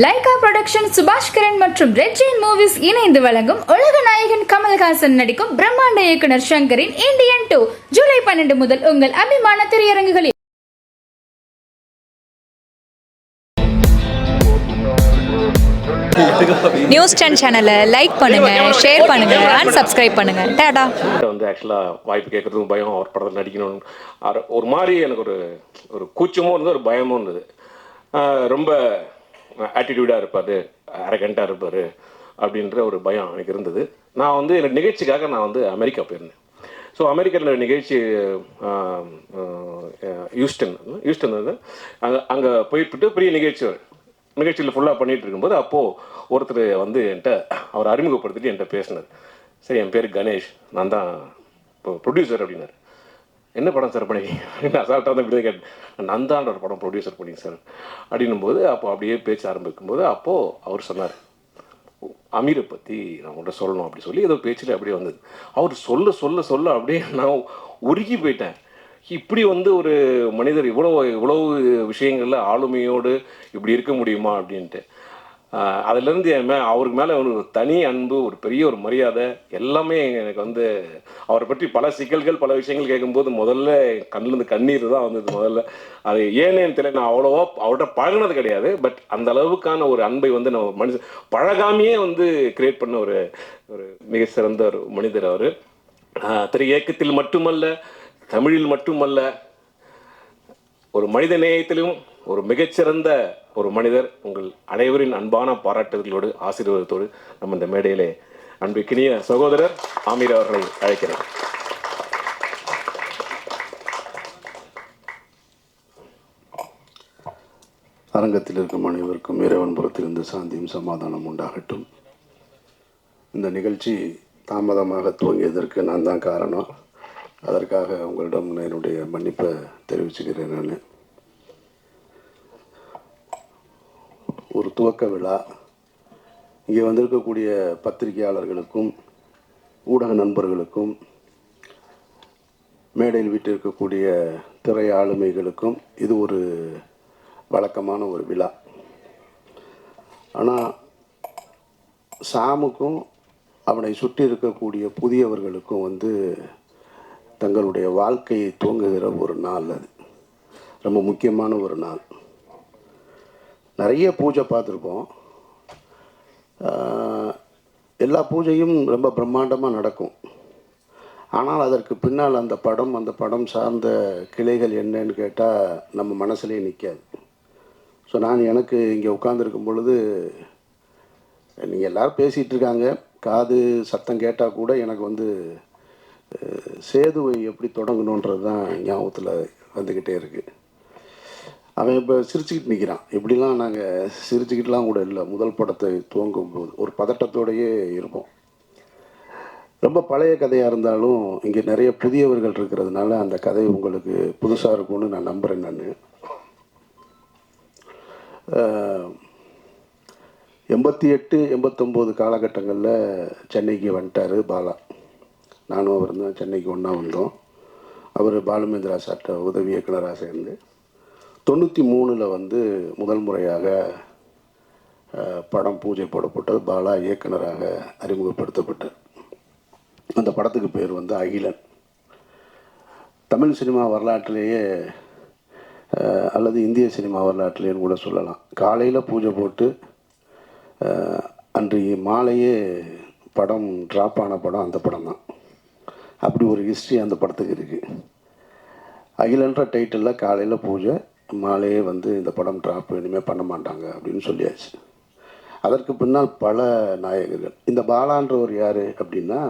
Lyca production Subaskaran மற்றும் red Jain movies இணைந்து வழங்கும் உலக நாயகன் கமல்ஹாசன் நடிக்கும் பிரம்மாண்ட இயக்குனர் ஷங்கரின் இந்தியன் 2 ஜூலை 12 முதல் உங்கள் அபிமான திரையரங்குகளில். நியூஸ் 10 சேனலை லைக் பண்ணுங்க, ஷேர் பண்ணுங்க அண்ட் சப்ஸ்கிரைப் பண்ணுங்க. டாடா. வந்து ஆக்சுவலாக வாய்ப்பு கேட்கறதுக்கும் பயம், அவர் படத்தில் நடிக்கணும் ஒரு மாதிரி எனக்கு ஒரு கூச்சமும் இருந்தது, ஒரு பயமும் இருந்தது. ரொம்ப ஆட்டிடியூடாக இருப்பார், அரகண்ட்டாக இருப்பார் அப்படின்ற ஒரு பயம் எனக்கு இருந்தது. நான் வந்து எனக்கு நிகழ்ச்சிக்காக நான் வந்து அமெரிக்கா போயிருந்தேன். ஸோ அமெரிக்காவில் நிகழ்ச்சி ஹியூஸ்டன் வந்து அங்கே போயிட்டு பெரிய நிகழ்ச்சியில் ஃபுல்லாக பண்ணிகிட்டு இருக்கும்போது அப்போது ஒருத்தர் வந்து என்கிட்ட அவர் அறிமுகப்படுத்திட்டு என்கிட்ட பேசினார். சரி, என் பேர் கணேஷ், நான் தான் இப்போ ப்ரொடியூசர் அப்படின்னாரு. என்ன படம் சார் பண்ணி அசால்ட்டாக தான் இப்படி கேட்டேன். நான் தான் ஒரு படம் ப்ரொடியூசர் பண்ணி சார் அப்படின்னும்போது அப்படியே பேச்ச ஆரம்பிக்கும்போது அப்போது அவர் சொன்னார், அமீரை பற்றி நான் உங்கள்கிட்ட சொல்லணும் அப்படி சொல்லி ஏதோ பேச்சில் அப்படியே வந்தது. அவர் சொல்ல அப்படியே நான் உருகி போயிட்டேன். இப்படி வந்து ஒரு மனிதர் இவ்வளவு விஷயங்களில் ஆளுமையோடு இப்படி இருக்க முடியுமா அப்படின்ட்டு. அதுலேருந்து அவருக்கு மேலே ஒரு தனி அன்பு, ஒரு பெரிய ஒரு மரியாதை எல்லாமே எனக்கு வந்து அவரை பற்றி பல சிக்கல்கள் பல விஷயங்கள் கேட்கும்போது முதல்ல கண்ணிலேருந்து கண்ணீர் தான் வந்தது. முதல்ல அது ஏன்னு தெரியல, நான் அவ்வளோவா அவர்கிட்ட பழகினது கிடையாது. பட் அந்த அளவுக்கான ஒரு அன்பை வந்து நம்ம மனுஷன் பழகாமையே வந்து கிரியேட் பண்ண ஒரு மிக சிறந்த ஒரு மனிதர் அவர். திரை இயக்கத்தில் மட்டுமல்ல, தமிழில் மட்டுமல்ல, ஒரு மனித நேயத்திலும் ஒரு மிகச்சிறந்த ஒரு மனிதர். உங்கள் அனைவரின் அன்பான பாராட்டுகளோடு ஆசீர்வாதத்தோடு நம்ம இந்த மேடையிலே அன்பிற்கினிய சகோதரர் ஆமீர் அவர்களை அழைக்கிறேன். அரங்கத்தில் இருக்கும் அனைவருக்கும் இறைவன் புறத்திலிருந்து சாந்தியும் சமாதானம் உண்டாகட்டும். இந்த நிகழ்ச்சி தாமதமாக துவங்கியதற்கு நான் தான் காரணம். அதற்காக உங்களிடம் என்னுடைய மன்னிப்பை தெரிவிச்சுக்கிறேன். நான் ஒரு துவக்க விழா இங்கே வந்திருக்கக்கூடிய பத்திரிகையாளர்களுக்கும் ஊடக நண்பர்களுக்கும் மேடையில் வீட்டிருக்கக்கூடிய திரை ஆளுமைகளுக்கும் இது ஒரு வழக்கமான ஒரு விழா. ஆனால் சாமுக்கும் அவனை சுற்றி இருக்கக்கூடிய புதியவர்களுக்கும் வந்து தங்களுடைய வாழ்க்கையை துவங்குகிற ஒரு நாள். அது ரொம்ப முக்கியமான ஒரு நாள். நிறைய பூஜை பார்த்துருப்போம். எல்லா பூஜையும் ரொம்ப பிரம்மாண்டமாக நடக்கும். ஆனால் அதற்கு பின்னால் அந்த படம் சார்ந்த கிளைகள் என்னன்னு கேட்டால் நம்ம மனசுலேயே நிற்காது. ஸோ நான் எனக்கு இங்கே உட்காந்துருக்கும் பொழுது நீங்கள் எல்லோரும் பேசிகிட்டு இருக்காங்க, காது சத்தம் கேட்டால் கூட எனக்கு வந்து சேதுவை எப்படி தொடங்கணுன்றது தான் ஞாபகத்தில் வந்துக்கிட்டே இருக்குது. அவன் இப்போ சிரிச்சுக்கிட்டு நிற்கிறான். இப்படிலாம் நாங்கள் சிரிச்சுக்கிட்டுலாம் கூட இல்லை. முதல் படத்தை துவங்கும் போது ஒரு பதட்டத்தோடையே இருப்போம். ரொம்ப பழைய கதையாக இருந்தாலும் இங்கே நிறைய புதியவர்கள் இருக்கிறதுனால அந்த கதை உங்களுக்கு புதுசாக இருக்கும்னு நான் நம்புகிறேன். நான் 88, 89 காலகட்டங்களில் சென்னைக்கு வந்துட்டார் பாலா. நானும் அவர் தான் சென்னைக்கு ஒன்றா வந்தோம். அவர் பாலுமேந்திரா சார்ட்ட உதவி இயக்குனராக சேர்ந்து 93 வந்து முதல் முறையாக படம் பூஜை போடப்பட்டது. பாலா இயக்குனராக அறிமுகப்படுத்தப்பட்டார். அந்த படத்துக்கு பேர் வந்து அகிலன். தமிழ் சினிமா வரலாற்றிலேயே அல்லது இந்திய சினிமா வரலாற்றிலேன்னு கூட சொல்லலாம். காலையில் பூஜை போட்டு அன்றைய மாலையே படம் ட்ராப் ஆன படம் அந்த படம் தான். அப்படி ஒரு ஹிஸ்ட்ரி அந்த படத்துக்கு இருக்குது. அகிலன்ற டைட்டிலில் காலையில் பூஜை, மாலையே வந்து இந்த படம் ட்ராப் இனிமேல் பண்ண மாட்டாங்க அப்படின்னு சொல்லியாச்சு. அதற்கு பின்னால் பல நாயகர்கள். இந்த பாலான்றவர் யார் அப்படின்னா,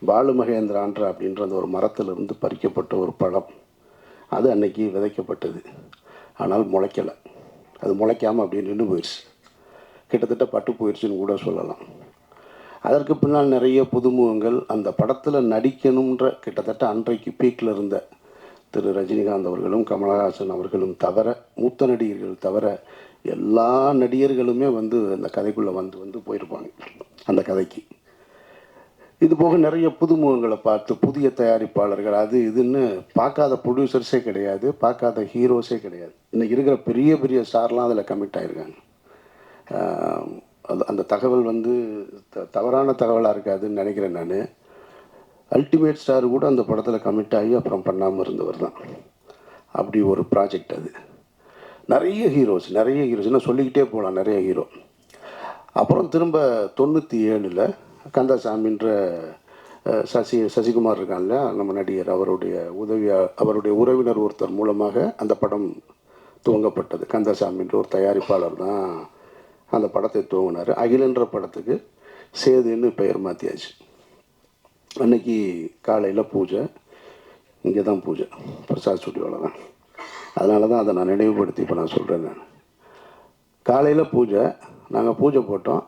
பாலு மகேந்திரான்ற அப்படின்ற அந்த ஒரு மரத்திலிருந்து பறிக்கப்பட்ட ஒரு பழம். அது அன்னைக்கு விதைக்கப்பட்டது, ஆனால் முளைக்கலை. அது முளைக்காமல் அப்படியே நின்று போயிடுச்சு. கிட்டத்தட்ட பட்டு போயிடுச்சுன்னு கூட சொல்லலாம். அதற்கு பின்னால் நிறைய புதுமுகங்கள் அந்த படத்தில் நடிக்கணுன்ற கிட்டத்தட்ட அன்றைக்கு பீக்கில் இருந்த திரு ரஜினிகாந்த் அவர்களும் கமலஹாசன் அவர்களும் தவிர, மூத்த நடிகர்கள் தவிர எல்லா நடிகர்களுமே வந்து அந்த கதைக்குள்ளே வந்து போயிருப்பாங்க அந்த கதைக்கு. இது போக நிறைய புதுமுகங்களை பார்த்து புதிய தயாரிப்பாளர்கள் அது இதுன்னு பார்க்காத ப்ரொடியூசர்ஸே கிடையாது, பார்க்காத ஹீரோஸே கிடையாது. இன்றைக்கி இருக்கிற பெரிய பெரிய ஸ்டார்லாம் அதில் கமிட் ஆகிருக்காங்க. அந்த தகவல் வந்து தவறான தகவலாக இருக்காதுன்னு நினைக்கிறேன் நான். அல்டிமேட் ஸ்டார் கூட அந்த படத்தில் கமிட் ஆகி அப்புறம் பண்ணாமல் இருந்தவர் தான். அப்படி ஒரு ப்ராஜெக்ட் அது. நிறைய ஹீரோஸ் இன்னும் சொல்லிக்கிட்டே போகலாம், நிறைய ஹீரோ. அப்புறம் திரும்ப 97 கந்தசாமின்ற சசிகுமார் இருக்கான்ல நம்ம நடிகர், அவருடைய உறவினர் ஒருத்தர் மூலமாக அந்த படம் துவங்கப்பட்டது. கந்தசாமின்ற ஒரு தயாரிப்பாளர் தான் அந்த படத்தை துவங்கினார். அகிலன்ற படத்துக்கு சேதுன்னு பெயர் மாற்றியாச்சு. அன்னைக்கு காலையில் பூஜை, இங்கே தான் பூஜை, பிரசாத் ஸ்டுடியோவில் தான். அதனால தான் அதை நான் நினைவுபடுத்தி இப்போ நான் சொல்கிறேன். நான் காலையில் பூஜை, நாங்கள் பூஜை போட்டோம்,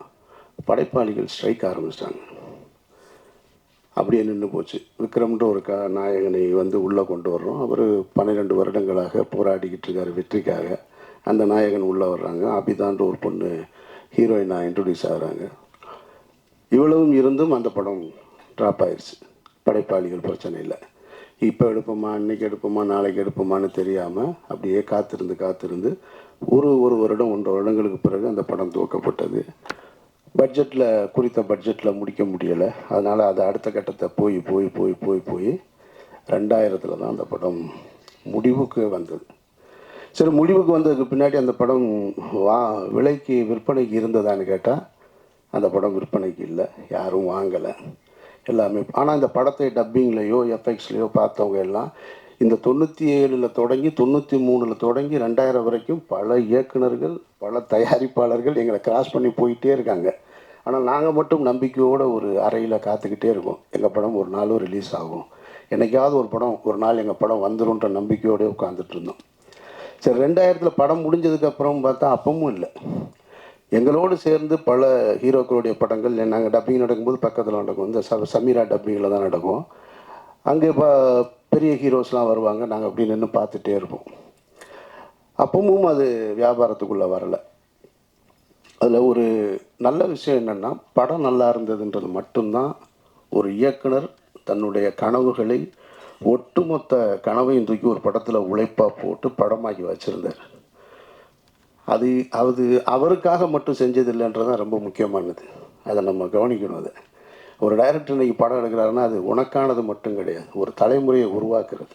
படைப்பாளிகள் ஸ்ட்ரைக் ஆரம்பிச்சிட்டாங்க. அப்படியே நின்று போச்சு. விக்ரம்ன்ற ஒரு நாயகனை வந்து உள்ளே கொண்டு வர்றோம். அவர் 12 வருடங்களாக போராடிக்கிட்டு இருக்கார் வெற்றிக்காக. அந்த நாயகன் உள்ளே வர்றாங்க. அபிதான்ற ஒரு பொண்ணு ஹீரோயினாக இன்ட்ரடியூஸ் ஆகிறாங்க. இவ்வளவும் இருந்தும் அந்த படம் ட்ராப் ஆயிடுச்சு. படைப்பாளிகள் பிரச்சனை இல்லை. இப்போ எடுப்போமா, இன்றைக்கி எடுப்போமா, நாளைக்கு எடுப்போமான்னு தெரியாமல் அப்படியே காத்திருந்து ஒரு வருடம் 1.5 வருடங்களுக்கு பிறகு அந்த படம் துவக்கப்பட்டது. குறித்த பட்ஜெட்டில் முடிக்க முடியலை. அதனால் அது அடுத்த கட்டத்தை போய் 2000 தான் அந்த படம் முடிவுக்கு வந்தது. சரி, முடிவுக்கு வந்ததுக்கு பின்னாடி அந்த படம் விற்பனைக்கு இருந்ததான்னு கேட்டால் அந்த படம் விற்பனைக்கு இல்லை, யாரும் வாங்கலை எல்லாமே. ஆனால் இந்த படத்தை டப்பிங்லேயோ எஃப்எக்ஸ்லேயோ பார்த்தவங்க எல்லாம் இந்த 97 தொடங்கி 93 தொடங்கி 2000 வரைக்கும் பல இயக்குனர்கள், பல தயாரிப்பாளர்கள் எங்களை கிராஸ் பண்ணி போயிட்டே இருக்காங்க. ஆனால் நாங்கள் மட்டும் நம்பிக்கையோடு ஒரு அறையில் காத்துக்கிட்டே இருக்கோம். எங்கள் படம் ஒரு நாளும் ரிலீஸ் ஆகும், என்றைக்காவது ஒரு நாள் எங்கள் படம் வந்துடும்ன்ற நம்பிக்கையோடு உட்காந்துட்டு இருந்தோம். சரி, 2000 படம் முடிஞ்சதுக்கப்புறம் பார்த்தா அப்பவும் இல்லை. எங்களோடு சேர்ந்து பல ஹீரோக்களுடைய படங்கள் நாங்கள் டப்பிங் நடக்கும்போது பக்கத்தில் நடக்கும். இந்த சமீரா டப்பிங்கில் தான் நடக்கும். அங்கே பெரிய ஹீரோஸ்லாம் வருவாங்க, நாங்கள் அப்படி நின்று பார்த்துட்டே இருப்போம். அப்பவும் அது வியாபாரத்துக்குள்ளே வரலை. அதில் ஒரு நல்ல விஷயம் என்னென்னா, படம் நல்லா இருந்ததுன்றது மட்டும்தான் ஒரு இயக்குனர் தன்னுடைய கனவுகளை, ஒட்டுமொத்த கனவையும் தூக்கி ஒரு படத்தில் உழைப்பாக போட்டு படமாக்கி வச்சுருந்தார். அது அவருக்காக மட்டும் செஞ்சதில்லைன்றதான் ரொம்ப முக்கியமானது. அதை நம்ம கவனிக்கணும். அதை ஒரு டைரக்டர் இன்றைக்கி படம் எடுக்கிறாருன்னா அது உனக்கானது மட்டும் கிடையாது, ஒரு தலைமுறையை உருவாக்குறது.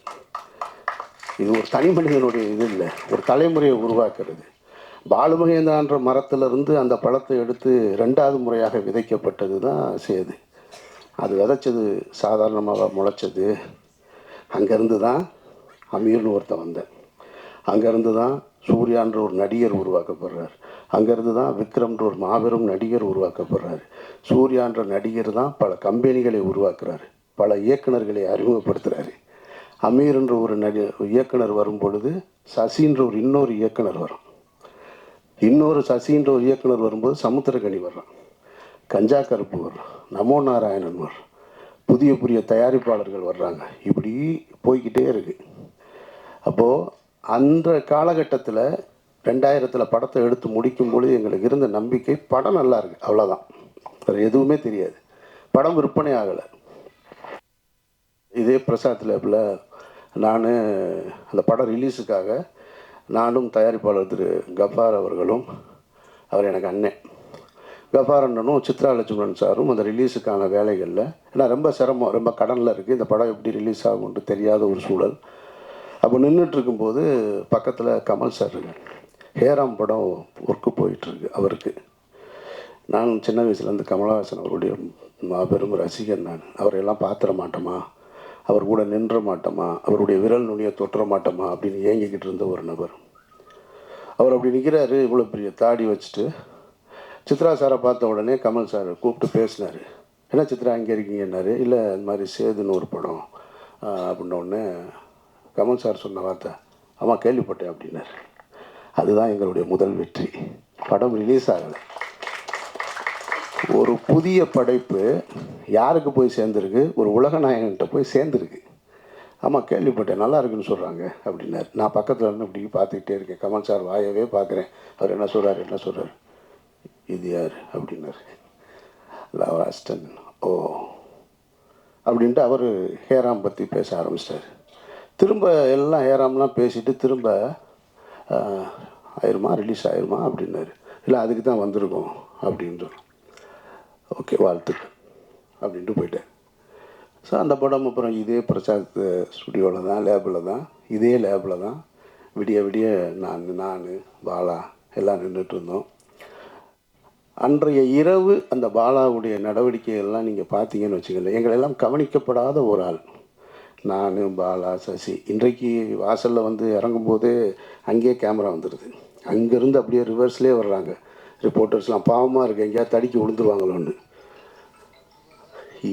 இது ஒரு தனி மனிதனுடைய இது இல்லை, ஒரு தலைமுறையை உருவாக்குறது. பாலுமகேந்திரான்ற மரத்திலிருந்து அந்த பழத்தை எடுத்து 2வது முறையாக விதைக்கப்பட்டது தான் சேது. அது விதைச்சது சாதாரணமாக முளைச்சது. அங்கேருந்து தான் அமீர்னு ஒருத்தன் வந்தேன். அங்கேருந்து தான் சூர்யான்ற ஒரு நடிகர் உருவாக்கப்படுறார். அங்கேருந்து தான் விக்ரம்ன்ற ஒரு மாபெரும் நடிகர் உருவாக்கப்படுறார். சூர்யான்ற நடிகர் தான் பல கம்பெனிகளை உருவாக்குறாரு, பல இயக்குநர்களை அறிமுகப்படுத்துகிறாரு. அமீர்ன்ற ஒரு இயக்குனர் வரும் பொழுது சசின்ற ஒரு இன்னொரு இயக்குனர் வரும். சசின்ற ஒரு இயக்குனர் வரும்போது சமுத்திரக்கனி வர்றான், கஞ்சா கருப்பு வர்றான், நமோ நாராயணன் வர்றான், புதிய தயாரிப்பாளர்கள் வர்றாங்க. இப்படி போய்கிட்டே இருக்கு. அப்போது அந்த காலகட்டத்தில் 2000 படத்தை எடுத்து முடிக்கும் பொழுது எங்களுக்கு இருந்த நம்பிக்கை படம் நல்லா இருக்குது, அவ்வளோதான், வேறு எதுவுமே தெரியாது. படம் விற்பனை ஆகலை. இதே பிரசாத் லேபில் நான் அந்த படம் ரிலீஸுக்காக நானும் தயாரிப்பாளர் திரு கஃபார் அவர்களும், அவர் எனக்கு அண்ணன், கஃபார் அண்ணனும் சித்ரா லட்சுமணன் சாரும் அந்த ரிலீஸுக்கான வேலைகளில், ஏன்னா ரொம்ப சிரமம், ரொம்ப கடனில் இருக்குது, இந்த படம் எப்படி ரிலீஸ் ஆகும்னு தெரியாத ஒரு சூழல். அப்போ நின்றுட்டுருக்கும்போது பக்கத்தில் கமல் சார் இருக்கார். ஹேராம் படம் ஒர்க்கு போயிட்டுருக்கு அவருக்கு. நான் சின்ன வயசுலேருந்து கமலஹாசன் அவருடைய மாபெரும் ரசிகர். நான் அவரையெல்லாம் பார்த்துட மாட்டோமா, அவர் கூட நின்ற மாட்டோமா, அவருடைய விரல் நுனியை தொட்டுற மாட்டோமா அப்படின்னு ஏங்கிக்கிட்டு இருந்த ஒரு நபர். அவர் அப்படி நிற்கிறாரு, இவ்வளோ பெரிய தாடி வச்சுட்டு. சித்ரா சாரை பார்த்த உடனே கமல் சார் கூப்பிட்டு பேசினார். என்ன சித்ரா இங்கே இருக்கீங்கன்னாரு. இல்லை, இந்த மாதிரி சேதுன்னு ஒரு படம் அப்படின்னோடனே கமல் சார் சொன்ன வார்த்தை, ஆமாம் கேள்விப்பட்டேன் அப்படின்னாரு. அதுதான் எங்களுடைய முதல் வெற்றி. படம் ரிலீஸ் ஆகலை. ஒரு புதிய படைப்பு யாருக்கு போய் சேர்ந்துருக்கு, ஒரு உலக நாயகன்கிட்ட போய் சேர்ந்துருக்கு. ஆமாம் கேள்விப்பட்டேன், நல்லா இருக்குன்னு சொல்கிறாங்க அப்படின்னாரு. நான் பக்கத்தில் இருந்து இப்படி பார்த்துக்கிட்டே இருக்கேன். கமல் சார் வாயவே பார்க்குறேன். அவர் என்ன சொல்கிறார், இது யார் அப்படின்னாரு. லவாஸ்டன். ஓ அப்படின்ட்டு அவர் ஹேராம் பற்றி பேச ஆரம்பிச்சிட்டார். திரும்ப எல்லாம் ஹேராம்லாம் பேசிட்டு திரும்ப ரிலீஸ் ஆயிருமா அப்படின்னாரு. இல்லை அதுக்கு தான் வந்திருக்கோம் அப்படின்னு சொன்னோம். ஓகே வாழ்த்துக்கள் அப்படின்ட்டு போயிட்டேன். ஸோ அந்த படம் அப்புறம் இதே பிரசாத் ஸ்டுடியோவில் தான், லேபில் தான், இதே லேபில் தான் விடிய விடிய நான் பாலா எல்லாம் நின்றுட்டு இருந்தோம். அன்றைய இரவு அந்த பாலாவுடைய நடவடிக்கைகள்லாம் நீங்கள் பார்த்தீங்கன்னு வச்சுக்கல, எங்களெல்லாம் கவனிக்கப்படாத ஒரு ஆள். நான், பாலா, சசி இன்றைக்கு வாசலில் வந்து இறங்கும்போது அங்கேயே கேமரா வந்துடுது. அங்கேருந்து அப்படியே ரிவர்ஸ்லேயே வர்றாங்க ரிப்போர்ட்டர்ஸ்லாம். பாவமாக இருக்குது, எங்கேயாவது தடிக்கி விழுந்துருவாங்களோன்னு.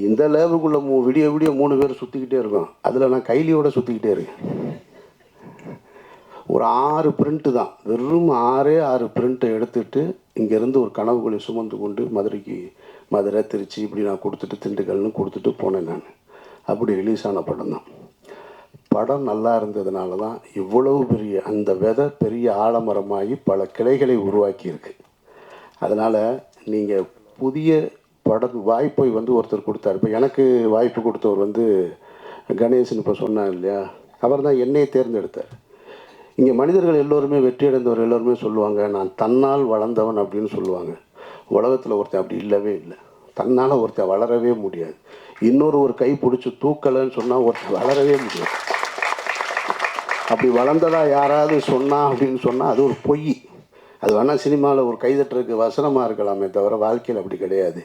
இந்த லேபுக்குள்ளே விடிய விடிய 3 பேர் சுற்றிக்கிட்டே இருக்கோம். அதில் நான் கைலியோடு சுற்றிக்கிட்டே இருக்கேன். ஒரு 6 பிரிண்ட்டு தான், வெறும் 6 பிரிண்ட்டை எடுத்துகிட்டு இங்கேருந்து ஒரு கனவுகளை சுமந்து கொண்டு மதுரை, திருச்சி இப்படி நான் கொடுத்துட்டு திண்டுக்கல்னு கொடுத்துட்டு போனேன். நான் அப்படி ரிலீஸ் ஆன படம் தான். படம் நல்லா இருந்ததுனால தான் இவ்வளவு பெரிய அந்த விதை பெரிய ஆலமரமாகி பல கிளைகளை உருவாக்கியிருக்கு. அதனால் நீங்கள் புதிய வாய்ப்பை வந்து ஒருத்தர் கொடுத்தார். இப்போ எனக்கு வாய்ப்பு கொடுத்தவர் வந்து கணேசன் இப்போ சொன்னார் இல்லையா, அவர் தான் என்னையை தேர்ந்தெடுத்தார். இங்கே மனிதர்கள் எல்லோருமே வெற்றி அடைந்தவர் எல்லோருமே சொல்லுவாங்க, நான் தன்னால் வளர்ந்தவன் அப்படின்னு சொல்லுவாங்க. உலகத்தில் ஒருத்தன் அப்படி இல்லவே இல்லை. தன்னால் ஒருத்தன் வளரவே முடியாது. ஒரு கை பிடிச்சி தூக்கலைன்னு சொன்னால் ஒருத்தன் வளரவே முடியாது. அப்படி வளர்ந்ததா யாராவது சொன்னா அப்படின்னு சொன்னால் அது ஒரு பொய். அது வேணால் சினிமாவில் ஒரு கைதட்டுறதுக்கு வசனமாக இருக்கலாமே தவிர வாழ்க்கையில் அப்படி கிடையாது.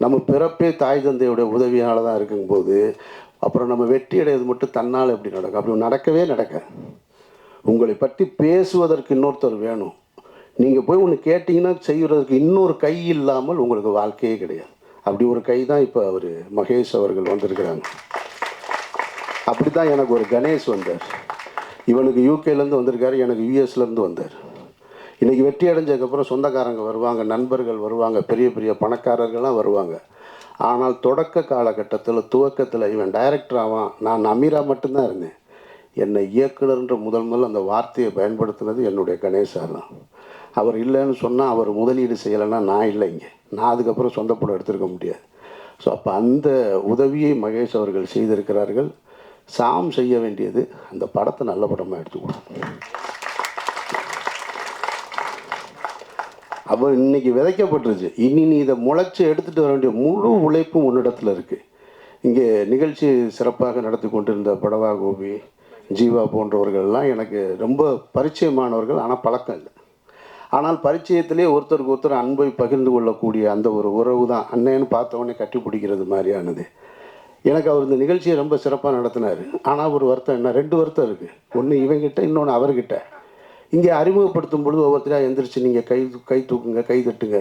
நம்ம பிறப்பே தாய் தந்தையோட உதவியால் தான் இருக்கும்போது அப்புறம் நம்ம வெற்றி அடைவது மட்டும் தன்னால் எப்படி நடக்கும்? அப்படி நடக்கவே நடக்க. உங்களை பற்றி பேசுவதற்கு இன்னொருத்தர் வேணும். நீங்கள் போய் ஒன்று கேட்டிங்கன்னா செய்கிறதுக்கு இன்னொரு கை இல்லாமல் உங்களுக்கு வாழ்க்கையே கிடையாது. அப்படி ஒரு கை தான் இப்போ அவர் மகேஷ் அவர்கள் வந்திருக்கிறாங்க. அப்படி தான் எனக்கு ஒரு கணேஷ் வந்தார். இவனுக்கு யூகேலேருந்து வந்திருக்காரு, எனக்கு யூஎஸ்லேருந்து வந்தார். இன்றைக்கி வெற்றி அடைஞ்சதுக்கப்புறம் சொந்தக்காரங்க வருவாங்க, நண்பர்கள் வருவாங்க, பெரிய பெரிய பணக்காரர்கள்லாம் வருவாங்க. ஆனால் தொடக்க காலகட்டத்தில் துவக்கத்தில் இவன் டைரக்டர் ஆவான், நான் அமீரா மட்டும்தான் இருந்தேன். என்னை இயக்குனர்ன்ற முதல் அந்த வார்த்தையை பயன்படுத்தினது என்னுடைய கணேசார் தான். அவர் இல்லைன்னு சொன்னால், அவர் முதலீடு செய்யலைன்னா நான் இல்லை இங்கே. நான் அதுக்கப்புறம் சொந்த படம் எடுத்திருக்க முடியாது. ஸோ அப்போ அந்த உதவியை மகேஷ் அவர்கள் செய்திருக்கிறார்கள். சாம் செய்ய வேண்டியது அந்த படத்தை நல்ல படமாக எடுத்துக்கணும். அவர் இன்னைக்கு விதைக்கப்பட்டுருச்சு, இனி நீ இதை முளைச்சி எடுத்துகிட்டு வர வேண்டிய முழு உழைப்பும் உன்னிடத்தில் இருக்குது. இங்கே நிகழ்ச்சி சிறப்பாக நடத்தி கொண்டிருந்த படவா கோபி, ஜீவா போன்றவர்கள்லாம் எனக்கு ரொம்ப பரிச்சயமானவர்கள், ஆனால் பழக்கம் இல்லை. ஆனால் பரிச்சயத்திலே ஒருத்தருக்கு ஒருத்தர் அன்பை பகிர்ந்து கொள்ளக்கூடிய அந்த ஒரு உறவு தான் அண்ணன்னு பார்த்தவொடனே கட்டி பிடிக்கிறது மாதிரியானது. எனக்கு அவர் இந்த நிகழ்ச்சியை ரொம்ப சிறப்பாக நடத்தினார். ஆனால் ஒரு வருத்தம் என்ன, 2 வருத்தம் இருக்குது. ஒன்று இவங்கிட்ட, இன்னொன்று அவர்கிட்ட. இங்கே அறிமுகப்படுத்தும் பொழுது ஒவ்வொருத்தராக எந்திரிச்சு நீங்கள் கை தூக்குங்க, கை தட்டுங்க.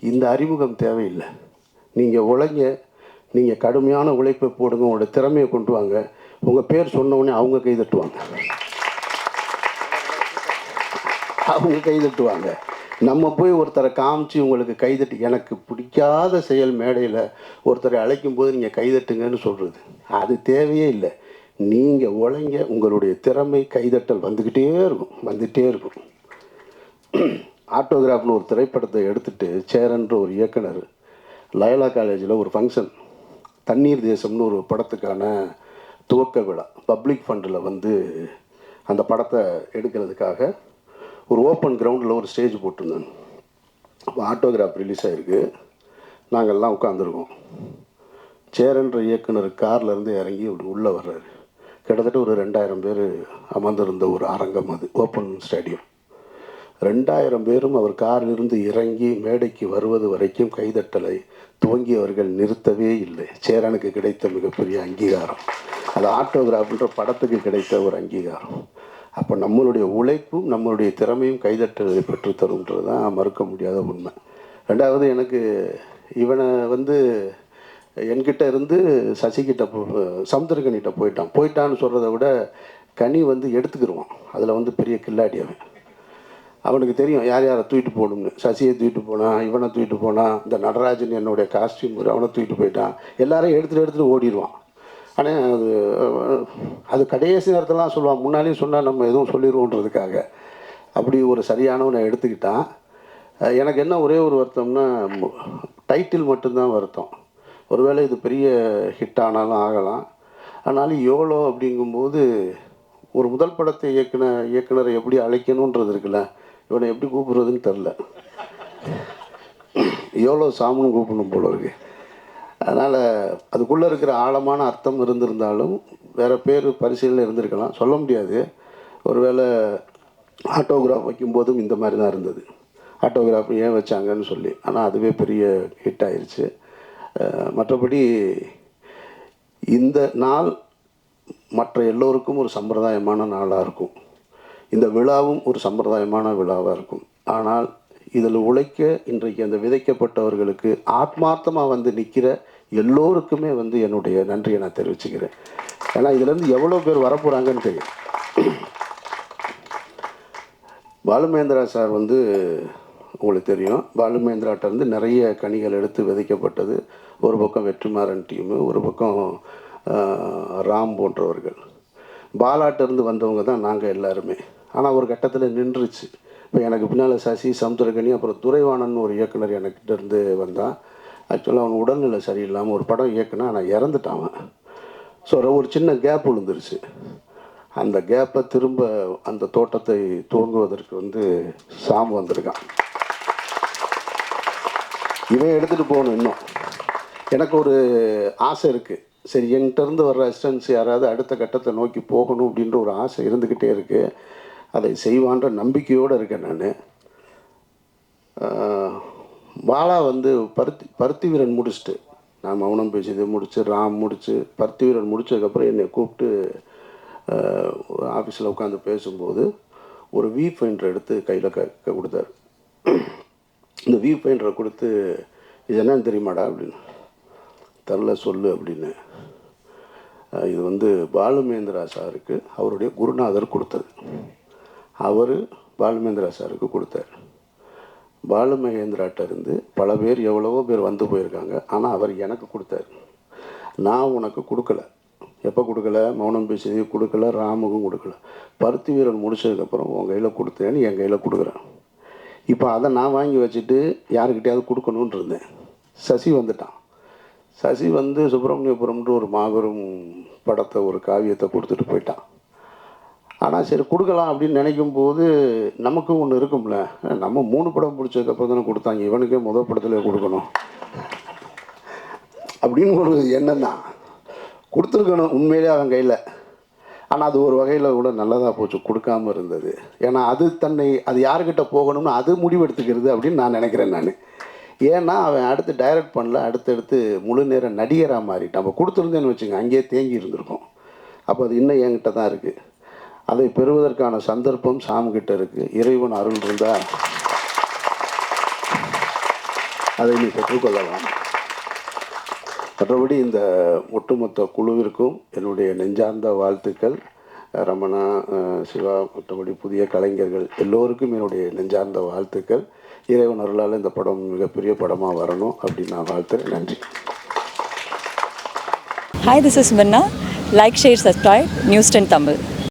இந்த அறிமுகம் தேவையில்லை. நீங்கள் உழைங்க, நீங்கள் கடுமையான உழைப்பை போடுங்க, உங்களோட திறமையை கொண்டு வாங்க. உங்கள் பேர் சொன்னவுடனே அவங்க கை தட்டுவாங்க, அவங்க கை தட்டுவாங்க. நம்ம போய் ஒருத்தரை காமிச்சு உங்களுக்கு கைதட்டு, எனக்கு பிடிக்காத செயல் மேடையில் ஒருத்தரை அழைக்கும் போது நீங்கள் கைதட்டுங்கன்னு சொல்கிறது அது தேவையே இல்லை. நீங்கள் உழைங்க, உங்களுடைய திறமை கைதட்டல் வந்துக்கிட்டே இருக்கும். ஆட்டோகிராஃப்னு ஒரு திரைப்படத்தை எடுத்துகிட்டு சேரன்ற ஒரு இயக்குனர் லயோலா காலேஜில் ஒரு ஃபங்க்ஷன், தண்ணீர் தேசம்னு ஒரு படத்துக்கான துவக்க விழா, பப்ளிக் ஃபண்டில் வந்து அந்த படத்தை எடுக்கிறதுக்காக ஒரு ஓப்பன் கிரவுண்டில் ஒரு ஸ்டேஜ் போட்டிருந்தாங்க. அப்போ ஆட்டோகிராஃப் ரிலீஸ் ஆகிருக்கு. நாங்கள்லாம் உட்காந்துருக்கோம். சேரன்ற இயக்குனர் கார்லேருந்து இறங்கி அப்படி உள்ளே வர்றாரு. கிட்டத்தட்ட ஒரு 2000 பேர் அமர்ந்திருந்த ஒரு அரங்கம், அது ஓப்பன் ஸ்டேடியம். 2000 பேரும் அவர் காரிலிருந்து இறங்கி மேடைக்கு வருவது வரைக்கும் கைதட்டலை துவங்கியவர்கள் நிறுத்தவே இல்லை. சேரனுக்கு கிடைத்த மிகப்பெரிய அங்கீகாரம் அது ஆட்டோகிராஃப்ன்ற படத்துக்கு கிடைத்த ஒரு அங்கீகாரம். அப்போ நம்மளுடைய உழைப்பும் நம்மளுடைய திறமையும் கைதட்டலை பெற்றுத்தரும்ன்றது தான் மறுக்க முடியாத உண்மை. 2வது, எனக்கு இவனை வந்து என்கிட்ட இருந்து சசிகிட்ட சமுத்திரக்கனிகிட்ட போயிட்டான்னு சொல்கிறத விட கனி வந்து எடுத்துக்கிடுவான். அதில் வந்து பெரிய கில்லாடி அவனுக்கு தெரியும் யார் யாரை தூக்கிட்டு போகணும்னு. சசியை தூக்கிட்டு போனான், இவனை தூக்கிட்டு போனான், இந்த நடராஜன் என்னுடைய காஸ்டியூம் அவனை தூக்கிட்டு போயிட்டான். எல்லாரையும் எடுத்துகிட்டு ஓடிடுவான். ஆனால் அது கடைசி நேரத்திலாம் சொல்லுவான், முன்னாலேயும் சொன்னால் நம்ம எதுவும் சொல்லிடுவோன்றதுக்காக. அப்படி ஒரு சரியானவனை எடுத்துக்கிட்டான். எனக்கு என்ன ஒரே ஒரு வருத்தம்னா, டைட்டில் மட்டும்தான் வருத்தம். ஒருவேளை இது பெரிய ஹிட் ஆனாலும் ஆகலாம். ஆனாலும் யோலோ அப்படிங்கும்போது ஒரு முதல் படத்தை இயக்குனரை எப்படி அழைக்கணுன்றது இருக்குல்ல, இவனை எப்படி கூப்பிடுறதுன்னு தெரில. எவ்வளோ சாமுன்னு கூப்பிடணும் போல இருக்கு. அதனால் அதுக்குள்ளே இருக்கிற ஆழமான அர்த்தம் இருந்திருந்தாலும் வேறு பேர் பரிசீலனை இருந்திருக்கலாம், சொல்ல முடியாது. ஒருவேளை ஆட்டோகிராஃப் வைக்கும்போதும் இந்த மாதிரி தான் இருந்தது. ஆட்டோகிராஃப் ஏன் வச்சாங்கன்னு சொல்லி, ஆனால் அதுவே பெரிய ஹிட் ஆயிடுச்சு. மற்றபடி இந்த நாள் மற்ற எல்லோருக்கும் ஒரு சம்பிரதாயமான நாளாக இருக்கும். இந்த விழாவும் ஒரு சம்பிரதாயமான விழாவாக இருக்கும். ஆனால் இதில் உழைக்க இன்றைக்கு அந்த விதைக்கப்பட்டவர்களுக்கு ஆத்மார்த்தமாக வந்து நிற்கிற எல்லோருக்குமே வந்து என்னுடைய நன்றியை நான் தெரிவிச்சுக்கிறேன். ஏன்னா இதுலேருந்து எவ்வளோ பேர் வரப்போகிறாங்கன்னு தெரியும். பாலுமகேந்திரா சார் வந்து உங்களுக்கு தெரியும், பாலுமகேந்திராட்ட இருந்து நிறைய கனிகள் எடுத்து விதைக்கப்பட்டது. ஒரு பக்கம் வெற்றிமாறன் டீமு, ஒரு பக்கம் ராம் போன்றவர்கள். பாலாட்டிருந்து வந்தவங்க தான் நாங்கள் எல்லாருமே. ஆனால் ஒரு கட்டத்தில் நின்றுச்சு. இப்போ எனக்கு பின்னால் சசி, சமுத்திரகனி, அப்புறம் துரைவாணன் ஒரு இயக்குனர் எனக்கிட்ட இருந்து வந்தான். ஆக்சுவலாக அவன் உடல்நிலை சரியில்லாமல் ஒரு படம் இயக்குனா ஆனால் இறந்துட்டான். ஸோ ஒரு சின்ன கேப் விழுந்துருச்சு. அந்த கேப்பை திரும்ப அந்த தோட்டத்தை துவங்குவதற்கு வந்து சாம் வந்திருக்கான். இவன் எடுத்துகிட்டு போகணும். இன்னும் எனக்கு ஒரு ஆசை இருக்குது. சரி, என்கிட்டருந்து வர்ற அசிஸ்டன்ஸ் யாராவது அடுத்த கட்டத்தை நோக்கி போகணும் அப்படின்ற ஒரு ஆசை இருந்துக்கிட்டே இருக்குது. அதை செய்வான்ற நம்பிக்கையோடு இருக்கேன் நான். பாலா வந்து பருத்தி வீரன் முடிச்சுட்டு, நான் மௌனம் பேசியதை முடிச்சு, ராம் முடிச்சு, பருத்தி வீரன் முடிச்சதுக்கப்புறம் என்னை கூப்பிட்டு ஆஃபீஸில் உட்காந்து பேசும்போது ஒரு வி ஃபைண்டர் எடுத்து கையில் கொடுத்தாரு. இந்த வி ஃபைண்டரை கொடுத்து, இது என்னன்னு தெரியுமாடா அப்படின்னு. தெரில, சொல்லு அப்படின்னு. இது வந்து பாலுமகேந்திரா சாருக்கு அவருடைய குருநாதர் கொடுத்தது. அவர் பாலுமகேந்திரா சாருக்கு கொடுத்தார். பாலுமகேந்திராட்ட இருந்து பல பேர், எவ்வளவோ பேர் வந்து போயிருக்காங்க. ஆனால் அவர் எனக்கு கொடுத்தார். நான் உனக்கு கொடுக்கல. எப்போ கொடுக்கல? மௌனம் பேசியது கொடுக்கல, ராமுக்கும் கொடுக்கல. பருத்தி வீரன் முடிச்சதுக்கப்புறம் உன் கையில் கொடுத்தேன்னு என் கையில் கொடுக்குறேன். இப்போ அதை நான் வாங்கி வச்சுட்டு யாருக்கிட்டையாவது கொடுக்கணுன்னு இருந்தேன். சசி வந்துட்டான். சசி வந்து சுப்பிரமணியபுரம்ன்ற ஒரு மாபெரும் படத்தை, ஒரு காவியத்தை கொடுத்துட்டு போயிட்டான். ஆனால் சரி கொடுக்கலாம் அப்படின்னு நினைக்கும் போது நமக்கும் ஒன்று இருக்கும்ல, நம்ம 3 படம் பிடிச்சதுக்கப்புறம் தானே கொடுத்தாங்க, இவனுக்கே முதல் படத்தில் கொடுக்கணும் அப்படின்னு ஒரு எண்ணம் தான். கொடுத்துருக்கணும் உண்மையிலே அவன் கையில். ஆனால் அது ஒரு வகையில் கூட நல்லதாக போச்சு, கொடுக்காமல் இருந்தது. ஏன்னா அது யாருக்கிட்ட போகணும்னு அது முடிவெடுத்துக்கிறது அப்படின்னு நான் நினைக்கிறேன் நான். ஏன்னா அவன் அடுத்து டைரக்ட் பண்ணல, அடுத்தடுத்து முழு நேர நடிகராக மாறிட்டான். நம்ம கொடுத்துருந்தேன்னு வச்சுங்க, அங்கேயே தேங்கி இருந்திருக்கோம். அப்போ அது இன்னும் என்கிட்ட தான் இருக்குது. அதை பெறுவதற்கான சந்தர்ப்பம் சாம்கிட்ட இருக்குது. இறைவன் அருள் இருந்தால் அதை நீ பெற்றுக்கொள்ளலாம். மற்றபடி இந்த ஒட்டுமொத்த குழுவிற்கும் என்னுடைய நெஞ்சார்ந்த வாழ்த்துக்கள். ரமணா, சிவா, மற்றபடி புதிய கலைஞர்கள் எல்லோருக்கும் என்னுடைய நெஞ்சார்ந்த வாழ்த்துக்கள். இறைவன் அருளால் இந்த படம் மிகப்பெரிய படமாக வரணும் அப்படின்னு நான் வாழ்த்துறேன். நன்றி. Hi, this is Minna. Like, share, subscribe, News 10 Tamil.